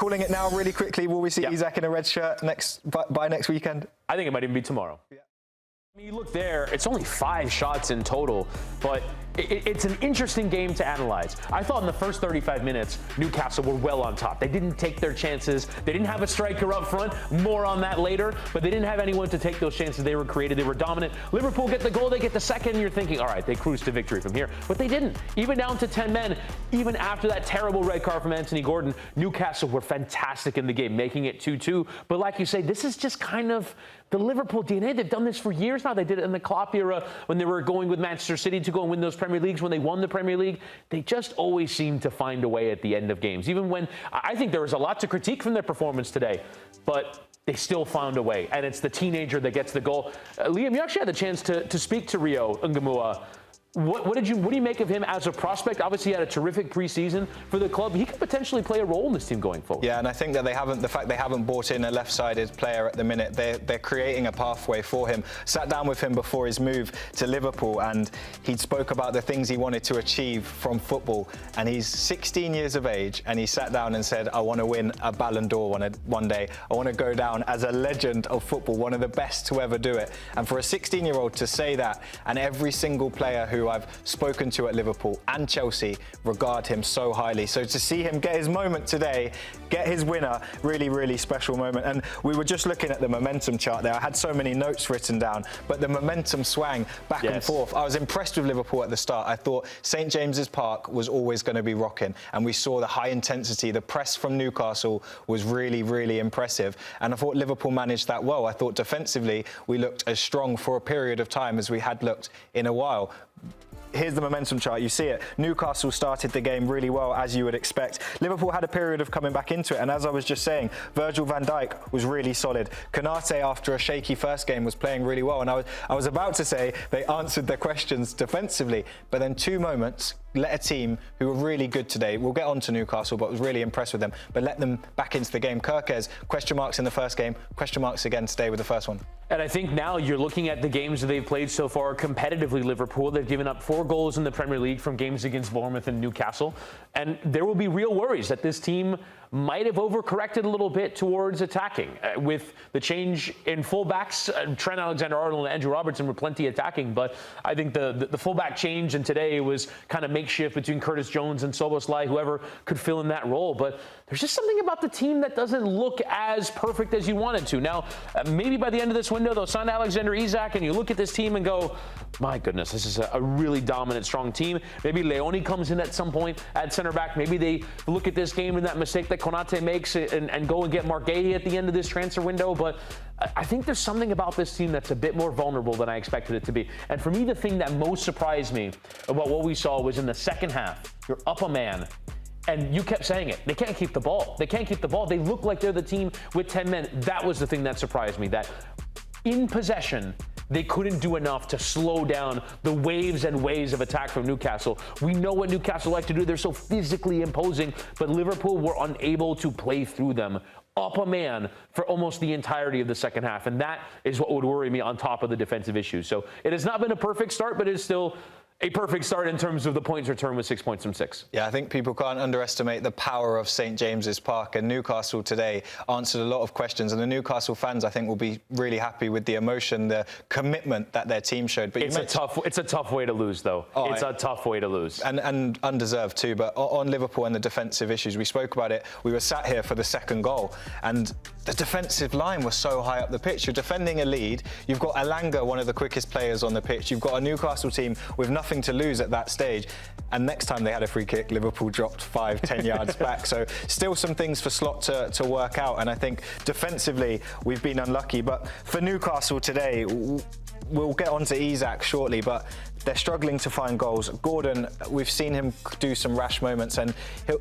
calling it now really quickly. Will we see Isak in a red shirt by next weekend? I think it might even be tomorrow. Yeah. I mean, you look there, it's only 5 shots in total, but it's an interesting game to analyze. I thought in the first 35 minutes, Newcastle were well on top. They didn't take their chances. They didn't have a striker up front. More on that later, but they didn't have anyone to take those chances. They were created. They were dominant. Liverpool get the goal. They get the second. You're thinking, all right, they cruise to victory from here, but they didn't. Even down to 10 men, even after that terrible red card from Anthony Gordon, Newcastle were fantastic in the game, making it 2-2. But like you say, this is just kind of the Liverpool DNA. They've done this for years now. They did it in the Klopp era when they were going with Manchester City to go and win those Premier Leagues. When they won the Premier League, they just always seem to find a way at the end of games. Even when I think there was a lot to critique from their performance today, but they still found a way. And it's the teenager that gets the goal. Liam, you actually had the chance to speak to Rio Ngumoha. What do you make of him as a prospect? Obviously, he had a terrific preseason for the club. He could potentially play a role in this team going forward. Yeah, and I think that the fact they haven't brought in a left-sided player at the minute, they're creating a pathway for him. Sat down with him before his move to Liverpool, and he spoke about the things he wanted to achieve from football. And he's 16 years of age, and he sat down and said, I want to win a Ballon d'Or one day. I want to go down as a legend of football, one of the best to ever do it. And for a 16-year-old to say that, and every single player who I've spoken to at Liverpool and Chelsea regard him so highly. So to see him get his moment today, get his winner, really, really special moment. And we were just looking at the momentum chart there. I had so many notes written down, but the momentum swang back and forth. I was impressed with Liverpool at the start. I thought St James's Park was always going to be rocking, and we saw the high intensity. The press from Newcastle was really, really impressive, and I thought Liverpool managed that well. I thought defensively we looked as strong for a period of time as we had looked in a while. Here's the momentum chart. You see it. Newcastle started the game really well, as you would expect. Liverpool had a period of coming back into it, and as I was just saying, Virgil van Dijk was really solid. Konate, after a shaky first game, was playing really well, and I was about to say they answered their questions defensively, but then 2 moments let a team who were really good today, we'll get on to Newcastle, but was really impressed with them, but let them back into the game. Kirkes, question marks in the first game, question marks again today with the first one. And I think now you're looking at the games that they've played so far competitively. Liverpool, they've given up 4 goals in the Premier League from games against Bournemouth and Newcastle. And there will be real worries that this team might have overcorrected a little bit towards attacking. With the change in fullbacks, Trent Alexander-Arnold and Andrew Robertson were plenty attacking, but I think the fullback change and today was kind of makeshift between Curtis Jones and Szoboszlai, whoever could fill in that role. But there's just something about the team that doesn't look as perfect as you wanted to. Now, maybe by the end of this window, they'll sign Alexander Isak, and you look at this team and go, my goodness, this is a really dominant, strong team. Maybe Leone comes in at some point at center back. Maybe they look at this game and that mistake that Konate makes and go and get Mark Gahey at the end of this transfer window. But I think there's something about this team that's a bit more vulnerable than I expected it to be. And for me, the thing that most surprised me about what we saw was in the second half, you're up a man. And you kept saying it. They can't keep the ball. They can't keep the ball. They look like they're the team with 10 men. That was the thing that surprised me, that in possession, they couldn't do enough to slow down the waves and waves of attack from Newcastle. We know what Newcastle like to do. They're so physically imposing, but Liverpool were unable to play through them up a man for almost the entirety of the second half. And that is what would worry me on top of the defensive issues. So it has not been a perfect start, but it is still a perfect start in terms of the points return with 6 points from 6. Yeah, I think people can't underestimate the power of St James's Park, and Newcastle today answered a lot of questions, and the Newcastle fans, I think, will be really happy with the emotion, the commitment that their team showed. But it's a tough way to lose, though. It's a tough way to lose. And undeserved too. But on Liverpool and the defensive issues, we spoke about it. We were sat here for the second goal, and the defensive line was so high up the pitch. You're defending a lead. You've got Elanga, one of the quickest players on the pitch. You've got a Newcastle team with nothing to lose at that stage, and next time they had a free kick, Liverpool dropped 5-10 yards back. So still some things for Slot to work out, and I think defensively we've been unlucky. But for Newcastle today, we'll get on to Isak shortly, but they're struggling to find goals. Gordon, we've seen him do some rash moments, and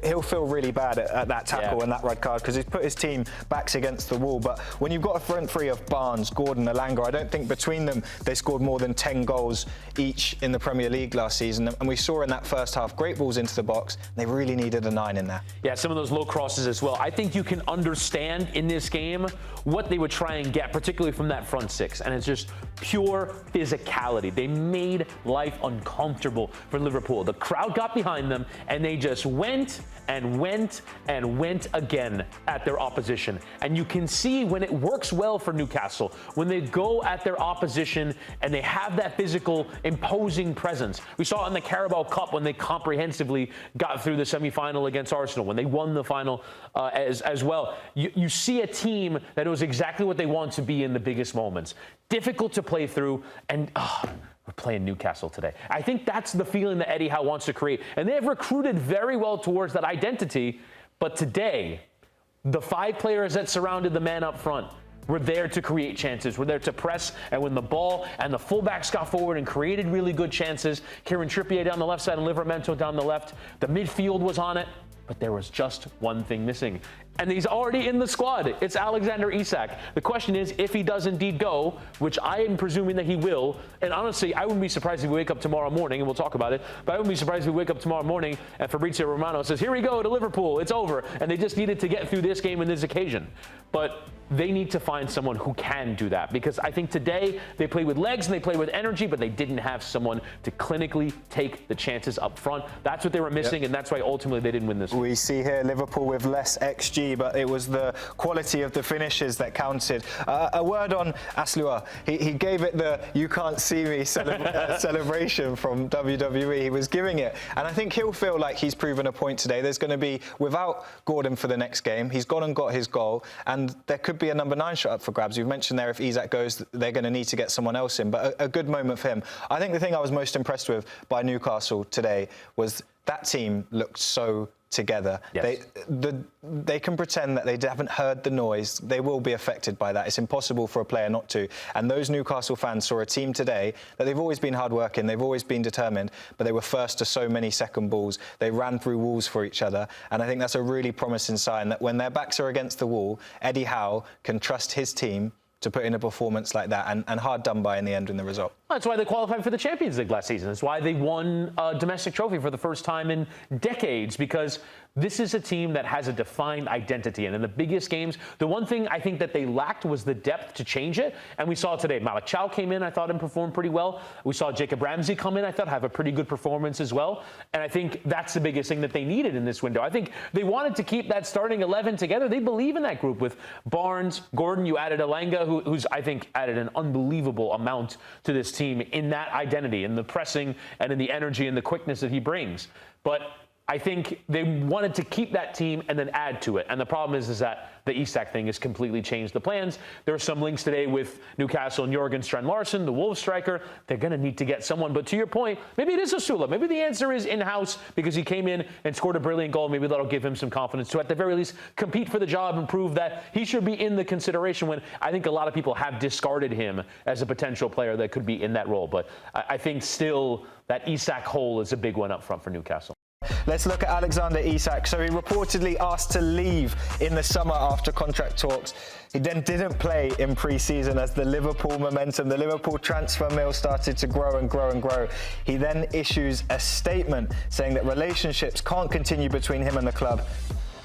he'll feel really bad at that tackle and that red card, because he's put his team backs against the wall. But when you've got a front three of Barnes, Gordon, Elanga, I don't think between them they scored more than 10 goals each in the Premier League last season. And we saw in that first half, great balls into the box. They really needed a 9 in there. Yeah, some of those low crosses as well. I think you can understand in this game what they would try and get, particularly from that front 6. And it's just pure physicality. They made life uncomfortable for Liverpool. The crowd got behind them, and they just went and went and went again at their opposition. And you can see when it works well for Newcastle, when they go at their opposition and they have that physical, imposing presence. We saw it in the Carabao Cup when they comprehensively got through the semi-final against Arsenal, when they won the final as well. You see a team that knows exactly what they want to be in the biggest moments. Difficult to play through, and we're playing Newcastle today. I think that's the feeling that Eddie Howe wants to create. And they have recruited very well towards that identity. But today, the 5 players that surrounded the man up front were there to create chances. We're there to press and win the ball. And the fullbacks got forward and created really good chances. Kieran Trippier down the left side and Livramento down the left. The midfield was on it. But there was just one thing missing. And he's already in the squad. It's Alexander Isak. The question is, if he does indeed go, which I am presuming that he will, and honestly, I wouldn't be surprised if we wake up tomorrow morning, and we'll talk about it, but I wouldn't be surprised if we wake up tomorrow morning and Fabrizio Romano says, here we go to Liverpool, it's over. And they just needed to get through this game and this occasion. But they need to find someone who can do that, because I think today they played with legs and they played with energy, but they didn't have someone to clinically take the chances up front. That's what they were missing, and that's why ultimately they didn't win this. We see here Liverpool with less XG, but it was the quality of the finishes that counted. A word on Osula. He gave it the "you can't see me" celebration from WWE. He was giving it, and I think he'll feel like he's proven a point today. There's going to be, without Gordon for the next game, he's gone and got his goal, and there could be a number 9 shot up for grabs. You've mentioned there, if Isak goes, they're going to need to get someone else in, but a good moment for him. I think the thing I was most impressed with by Newcastle today was that team looked so together. Yes. They can pretend that they haven't heard the noise. They will be affected by that. It's impossible for a player not to. And those Newcastle fans saw a team today that they've always been hard-working, they've always been determined, but they were first to so many second balls. They ran through walls for each other. And I think that's a really promising sign that when their backs are against the wall, Eddie Howe can trust his team to put in a performance like that, and hard done by in the end in the result. That's why they qualified for the Champions League last season. That's why they won a domestic trophy for the first time in decades, because this is a team that has a defined identity. And in the biggest games, the one thing I think that they lacked was the depth to change it. And we saw it today. Malik Chow came in, I thought, and performed pretty well. We saw Jacob Ramsey come in, I thought, have a pretty good performance as well. And I think that's the biggest thing that they needed in this window. I think they wanted to keep that starting 11 together. They believe in that group with Barnes, Gordon. You added Elanga, who's, I think, added an unbelievable amount to this team in that identity, in the pressing and in the energy and the quickness that he brings. But I think they wanted to keep that team and then add to it. And the problem is that the Isak thing has completely changed the plans. There are some links today with Newcastle and Jørgen Strand Larsen, the Wolves striker. They're going to need to get someone. But to your point, maybe it is Osula. Maybe the answer is in-house, because he came in and scored a brilliant goal. Maybe that'll give him some confidence to, at the very least, compete for the job and prove that he should be in the consideration, when I think a lot of people have discarded him as a potential player that could be in that role. But I think still that Isak hole is a big one up front for Newcastle. Let's look at Alexander Isak. So he reportedly asked to leave in the summer after contract talks. He then didn't play in pre-season as the Liverpool momentum, the Liverpool transfer mill started to grow and grow and grow. He then issues a statement saying that relationships can't continue between him and the club.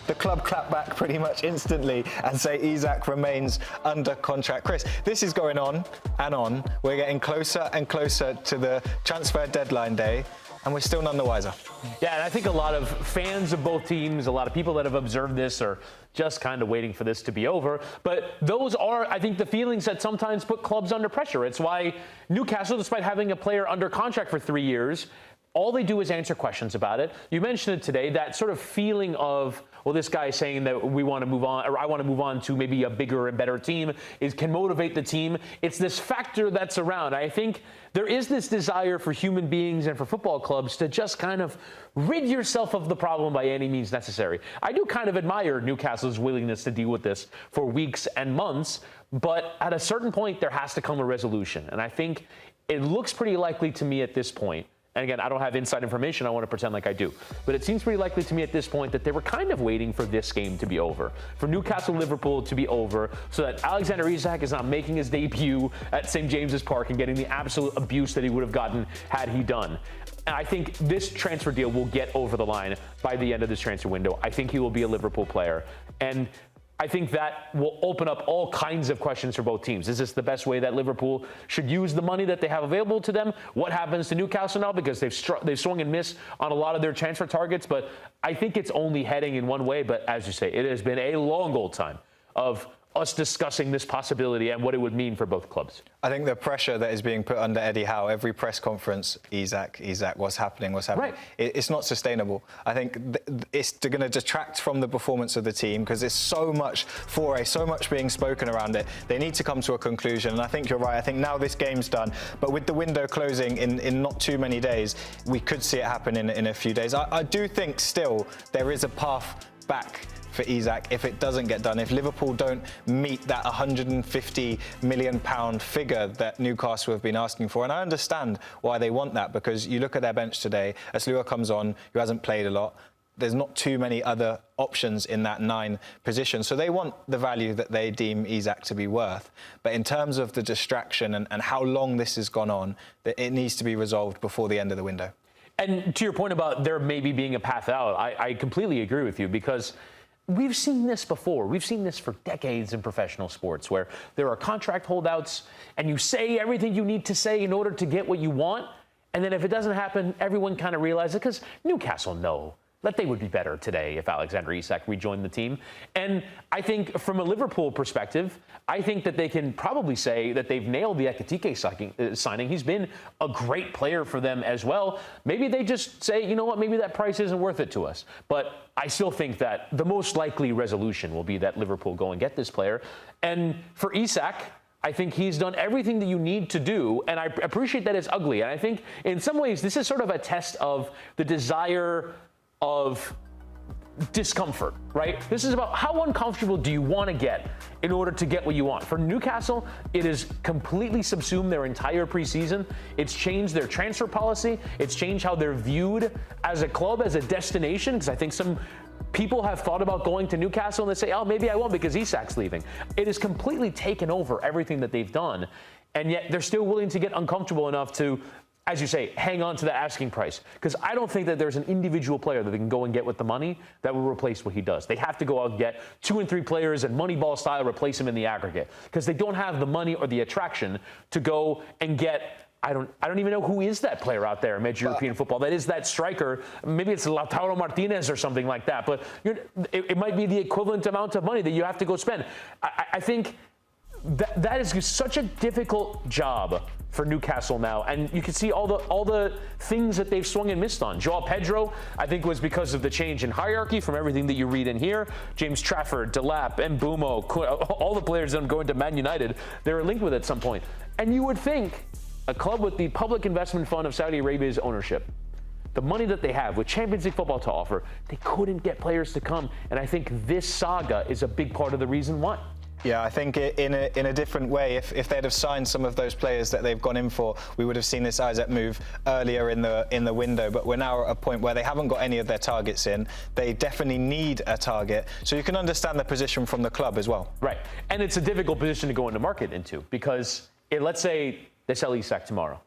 The club clapped back pretty much instantly and say Isak remains under contract. Chris, this is going on and on. We're getting closer and closer to the transfer deadline day, and we're still none the wiser. Yeah, and I think a lot of fans of both teams, a lot of people that have observed this are just kind of waiting for this to be over. But those are, I think, the feelings that sometimes put clubs under pressure. It's why Newcastle, despite having a player under contract for 3 years, all they do is answer questions about it. You mentioned it today, that sort of feeling of, well, this guy is saying that we want to move on, or I want to move on to maybe a bigger and better team, can motivate the team. It's this factor that's around. I think there is this desire for human beings and for football clubs to just kind of rid yourself of the problem by any means necessary. I do kind of admire Newcastle's willingness to deal with this for weeks and months, but at a certain point, there has to come a resolution. And I think it looks pretty likely to me at this point. And again, I don't have inside information. I want to pretend like I do. But it seems pretty likely to me at this point that they were kind of waiting for this game to be over, for Newcastle-Liverpool to be over, so that Alexander Isak is not making his debut at St. James's Park and getting the absolute abuse that he would have gotten had he done. And I think this transfer deal will get over the line by the end of this transfer window. I think he will be a Liverpool player. And I think that will open up all kinds of questions for both teams. Is this the best way that Liverpool should use the money that they have available to them? What happens to Newcastle now? Because they've swung and missed on a lot of their transfer targets. But I think it's only heading in one way. But as you say, it has been a long old time of us discussing this possibility and what it would mean for both clubs. I think the pressure that is being put under Eddie Howe, every press conference, Isak, what's happening? Right. It's not sustainable. I think it's going to detract from the performance of the team because there's so much so much being spoken around it. They need to come to a conclusion, and I think you're right. I think now this game's done, but with the window closing in not too many days, we could see it happen in a few days. I do think still there is a path back for Isak if it doesn't get done. If Liverpool don't meet that £150 million figure that Newcastle have been asking for, and I understand why they want that, because you look at their bench today, Osula comes on, who hasn't played a lot. There's not too many other options in that 9 position. So they want the value that they deem Isak to be worth. But in terms of the distraction and how long this has gone on, it needs to be resolved before the end of the window. And to your point about there maybe being a path out, I completely agree with you, because we've seen this before. We've seen this for decades in professional sports, where there are contract holdouts and you say everything you need to say in order to get what you want. And then if it doesn't happen, everyone kind of realizes it, because Newcastle know that they would be better today if Alexander Isak rejoined the team. And I think from a Liverpool perspective, I think that they can probably say that they've nailed the Ekitike signing. He's been a great player for them as well. Maybe they just say, you know what, maybe that price isn't worth it to us. But I still think that the most likely resolution will be that Liverpool go and get this player. And for Isak, I think he's done everything that you need to do, and I appreciate that it's ugly. And I think in some ways this is sort of a test of the desire of discomfort, right? This is about how uncomfortable do you want to get in order to get what you want. For Newcastle, it has completely subsumed their entire preseason. It's changed their transfer policy. It's changed how they're viewed as a club, as a destination, because I think some people have thought about going to Newcastle and they say, oh, maybe I won't because Isak's leaving. It has completely taken over everything that they've done, and yet they're still willing to get uncomfortable enough to, as you say, hang on to the asking price. Because I don't think that there's an individual player that they can go and get with the money that will replace what he does. They have to go out and get 2 and 3 players and Moneyball style replace him in the aggregate, because they don't have the money or the attraction to go and get. I don't even know who is that player out there in major European football. That is that striker. Maybe it's Lautaro Martinez or something like that. But it might be the equivalent amount of money that you have to go spend. I think that is such a difficult job for Newcastle now, and you can see all the things that they've swung and missed on. Joao Pedro, I think, was because of the change in hierarchy from everything that you read in here. James Trafford, Delap, Mbeumo, all the players that are going to Man United, they were linked with at some point. And you would think a club with the Public Investment Fund of Saudi Arabia's ownership, the money that they have with Champions League football to offer, they couldn't get players to come. And I think this saga is a big part of the reason why. Yeah, I think in a different way, if they'd have signed some of those players that they've gone in for, we would have seen this Isak move earlier in the window. But we're now at a point where they haven't got any of their targets in. They definitely need a target. So you can understand the position from the club as well. Right. And it's a difficult position to go into market into, because let's say they sell Isak tomorrow.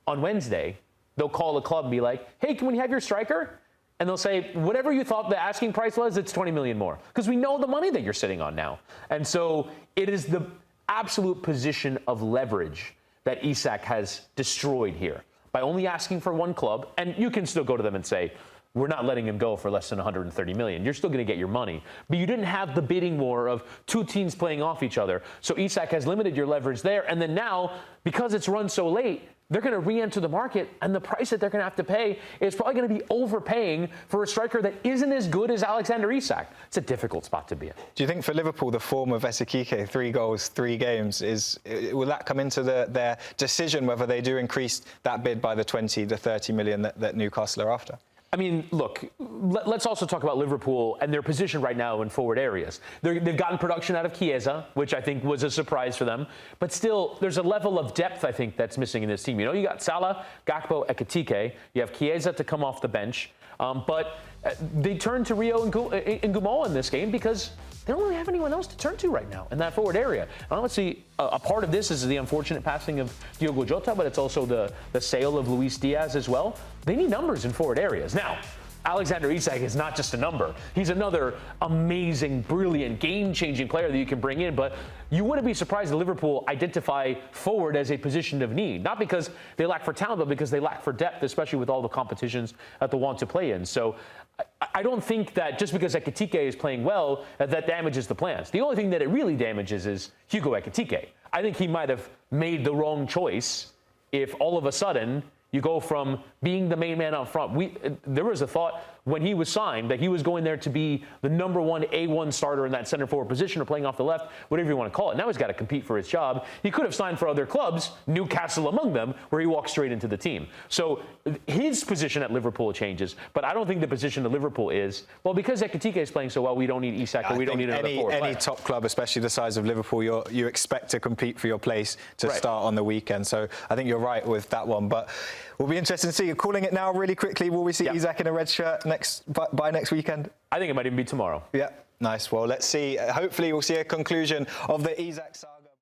On Wednesday, they'll call the club and be like, hey, can we have your striker? And they'll say, whatever you thought the asking price was, it's 20 million more. Because we know the money that you're sitting on now. And so it is the absolute position of leverage that Isak has destroyed here by only asking for one club. And you can still go to them and say, we're not letting him go for less than 130 million. You're still going to get your money. But you didn't have the bidding war of 2 teams playing off each other. So Isak has limited your leverage there. And then now, because it's run so late, they're going to re-enter the market, and the price that they're going to have to pay is probably going to be overpaying for a striker that isn't as good as Alexander Isak. It's a difficult spot to be in. Do you think for Liverpool, the form of Ekitike, 3 goals, 3 games, will that come into their decision whether they do increase that bid by the 20 to 30 million that Newcastle are after? I mean, look, let's also talk about Liverpool and their position right now in forward areas. They've gotten production out of Chiesa, which I think was a surprise for them. But still, there's a level of depth, I think, that's missing in this team. You know, you got Salah, Gakpo, Ekitike. You have Chiesa to come off the bench. But they turned to Rio Ngumoha in this game because they don't really have anyone else to turn to right now in that forward area. And honestly, a part of this is the unfortunate passing of Diogo Jota, but it's also the sale of Luis Diaz as well. They need numbers in forward areas. Now, Alexander Isak is not just a number. He's another amazing, brilliant, game-changing player that you can bring in, but you wouldn't be surprised that Liverpool identify forward as a position of need, not because they lack for talent, but because they lack for depth, especially with all the competitions that they want to play in. So I don't think that just because Ekitike is playing well, that damages the plans. The only thing that it really damages is Hugo Ekitike. I think he might have made the wrong choice if all of a sudden you go from being the main man up front. There was a thought when he was signed that he was going there to be the number one A1 starter in that center forward position or playing off the left, whatever you want to call it. Now he's got to compete for his job. He could have signed for other clubs, Newcastle among them, where he walks straight into the team. So his position at Liverpool changes, but I don't think the position of Liverpool is, well, because Ekitike is playing so well, we don't need Isak or we don't need another forward player. Any top club, especially the size of Liverpool, you expect to compete for your place to start on the weekend. So I think you're right with that one. But we'll be interested to see. You're calling it now really quickly. Will we see Isak in a red shirt by next weekend? I think it might even be tomorrow. Yeah, nice. Well, let's see. Hopefully we'll see a conclusion of the Isak saga.